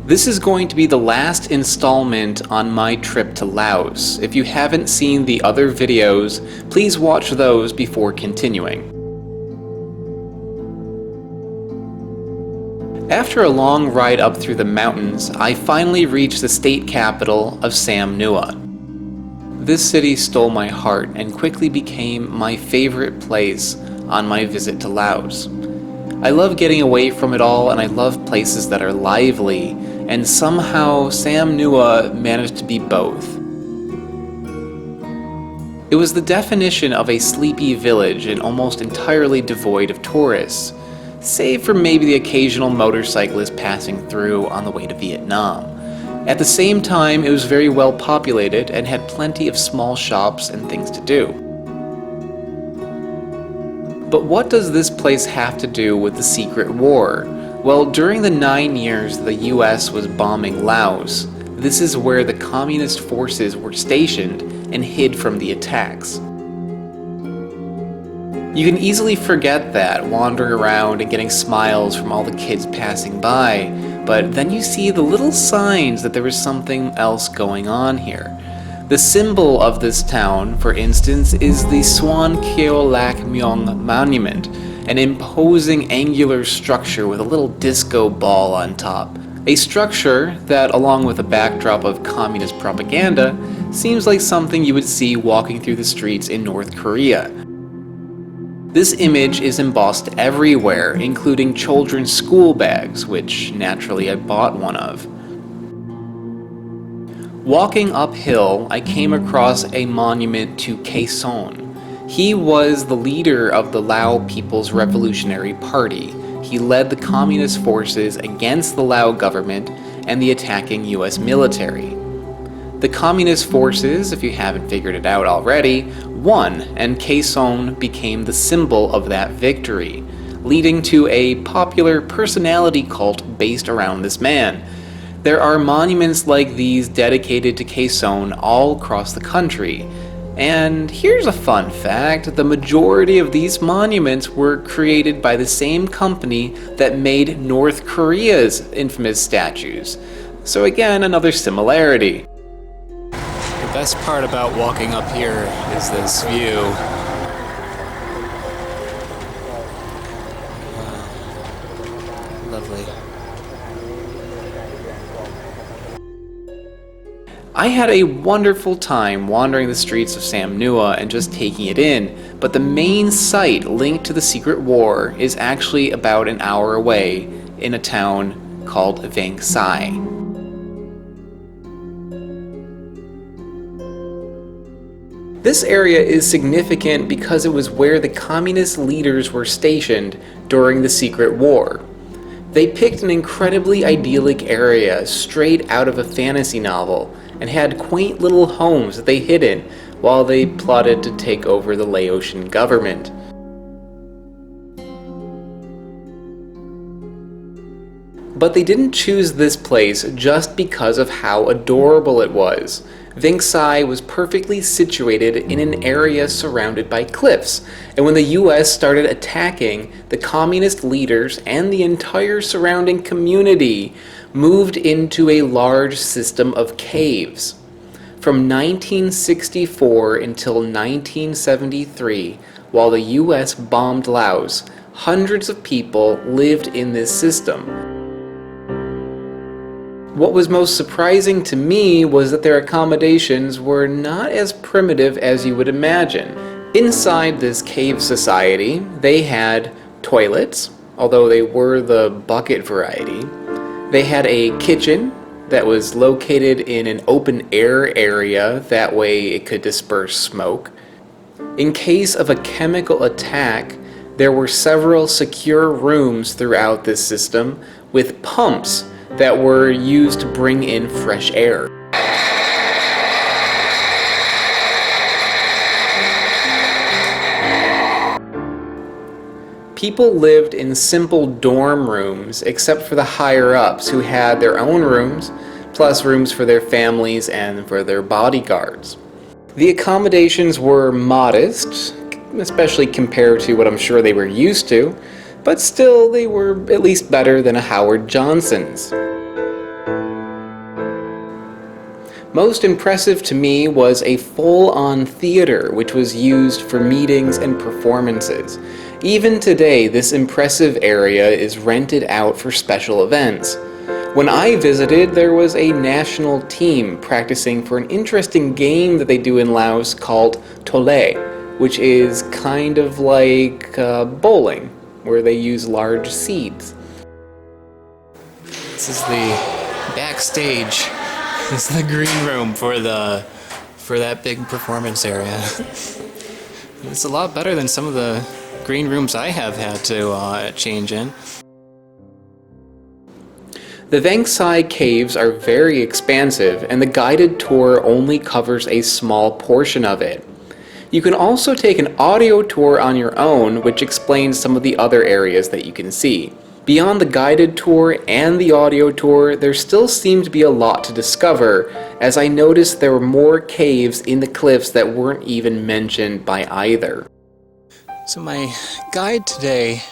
This is going to be the last installment on my trip to Laos. If you haven't seen the other videos, please watch those before continuing. After a long ride up through the mountains, I finally reached the state capital of Sam Nua. This city stole my heart and quickly became my favorite place on my visit to Laos. I love getting away from it all, and I love places that are lively, and somehow Sam Nua managed to be both. It was the definition of a sleepy village and almost entirely devoid of tourists, save for maybe the occasional motorcyclist passing through on the way to Vietnam. At the same time, it was very well populated and had plenty of small shops and things to do. But what does this place have to do with the secret war? Well, during the 9 years the US was bombing Laos, this is where the communist forces were stationed and hid from the attacks. You can easily forget that, wandering around and getting smiles from all the kids passing by, but then you see the little signs that there was something else going on here. The symbol of this town, for instance, is the Suan Keo Lak Myong Monument, an imposing angular structure with a little disco ball on top. A structure that, along with a backdrop of communist propaganda, seems like something you would see walking through the streets in North Korea. This image is embossed everywhere, including children's school bags, which naturally I bought one of. Walking uphill, I came across a monument to Khe Sanh. He was the leader of the Lao People's Revolutionary Party. He led the communist forces against the Lao government and the attacking US military. The communist forces, if you haven't figured it out already, won, and Khe Sanh became the symbol of that victory, leading to a popular personality cult based around this man. There are monuments like these dedicated to Khe Sanh all across the country. And here's a fun fact: the majority of these monuments were created by the same company that made North Korea's infamous statues. So again, another similarity. The best part about walking up here is this view. Lovely. I had a wonderful time wandering the streets of Sam Nua and just taking it in, but the main site linked to the secret war is actually about an hour away in a town called Vang Sai. This area is significant because it was where the communist leaders were stationed during the secret war. They picked an incredibly idyllic area straight out of a fantasy novel and had quaint little homes that they hid in while they plotted to take over the Laotian government. But they didn't choose this place just because of how adorable it was. Vang Sai was perfectly situated in an area surrounded by cliffs, and when the US started attacking, the communist leaders and the entire surrounding community moved into a large system of caves. From 1964 until 1973, while the US bombed Laos, hundreds of people lived in this system. What was most surprising to me was that their accommodations were not as primitive as you would imagine. Inside this cave society, they had toilets, although they were the bucket variety. They had a kitchen that was located in an open air area, that way it could disperse smoke. In case of a chemical attack, there were several secure rooms throughout this system with pumps that were used to bring in fresh air. People lived in simple dorm rooms except for the higher-ups, who had their own rooms, plus rooms for their families and for their bodyguards. The accommodations were modest, especially compared to what I'm sure they were used to, but still they were at least better than a Howard Johnson's. Most impressive to me was a full-on theater which was used for meetings and performances. Even today, this impressive area is rented out for special events. When I visited, there was a national team practicing for an interesting game that they do in Laos called Tole, which is kind of like bowling, where they use large seeds. This is the backstage. This is the green room for that big performance area. It's a lot better than some of the green rooms I have had to change in. The Vang Sai Caves are very expansive, and the guided tour only covers a small portion of it. You can also take an audio tour on your own, which explains some of the other areas that you can see. Beyond the guided tour and the audio tour, there still seemed to be a lot to discover, as I noticed there were more caves in the cliffs that weren't even mentioned by either. So my guide today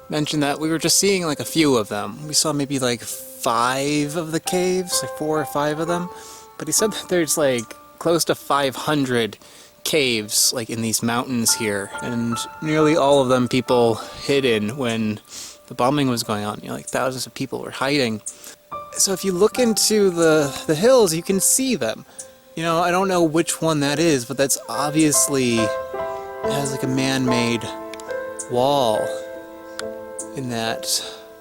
mentioned that we were just seeing like a few of them. We saw maybe like 5 of the caves, like 4 or 5 of them, but he said that there's like close to 500 caves like in these mountains here, and nearly all of them people hid in when the bombing was going on. You know, like thousands of people were hiding. So if you look into the hills, you can see them. You know, I don't know which one that is, but that's obviously, it has like a man-made wall in that.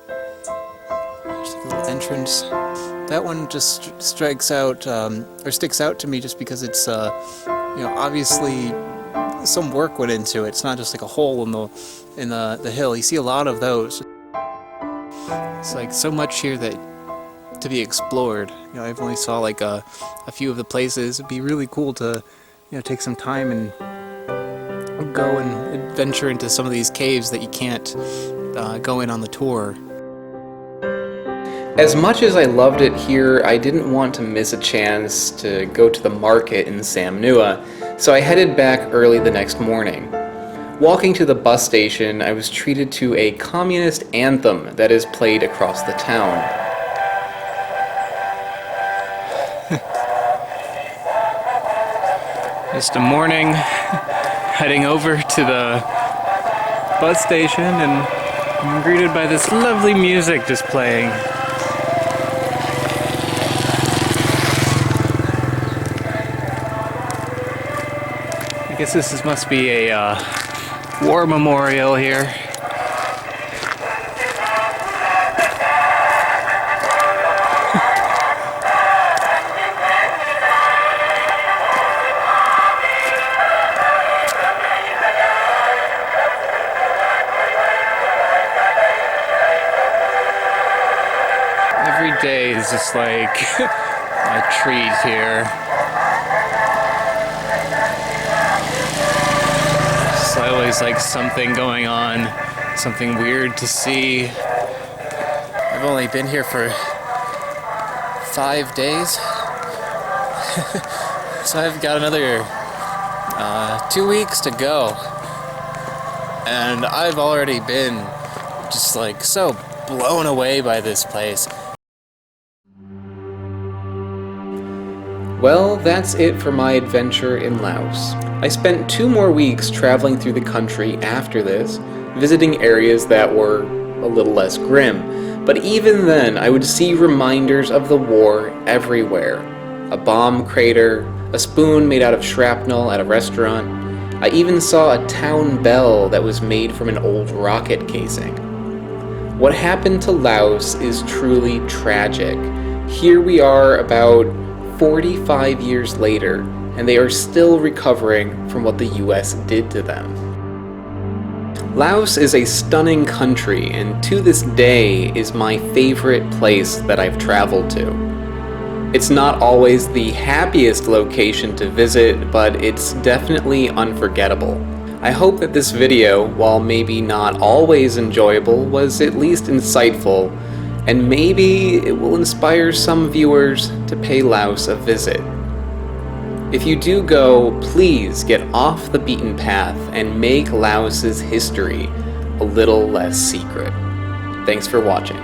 There's like a little entrance. That one just strikes out, or sticks out to me just because it's, you know, obviously some work went into it. It's not just like a hole in the hill. You see a lot of those. It's like so much here that to be explored. You know, I've only saw like a few of the places. It'd be really cool to, you know, take some time and go and adventure into some of these caves that you can't go in on the tour. As much as I loved it here, I didn't want to miss a chance to go to the market in Sam Nua, so I headed back early the next morning. Walking to the bus station, I was treated to a communist anthem that is played across the town. Just a morning, heading over to the bus station, and I'm greeted by this lovely music just playing. I guess this must be a war memorial here. Every day is just like a treat here. There's always like something going on, something weird to see. I've only been here for 5 days, so I've got another 2 weeks to go, and I've already been just like so blown away by this place. Well, that's it for my adventure in Laos. I spent 2 more weeks traveling through the country after this, visiting areas that were a little less grim, but even then I would see reminders of the war everywhere. A bomb crater, a spoon made out of shrapnel at a restaurant. I even saw a town bell that was made from an old rocket casing. What happened to Laos is truly tragic. Here we are about 45 years later, and they are still recovering from what the US did to them. Laos is a stunning country, and to this day is my favorite place that I've traveled to. It's not always the happiest location to visit, but it's definitely unforgettable. I hope that this video, while maybe not always enjoyable, was at least insightful, and maybe it will inspire some viewers to pay Laos a visit. If you do go, please get off the beaten path and make Laos's history a little less secret. Thanks for watching.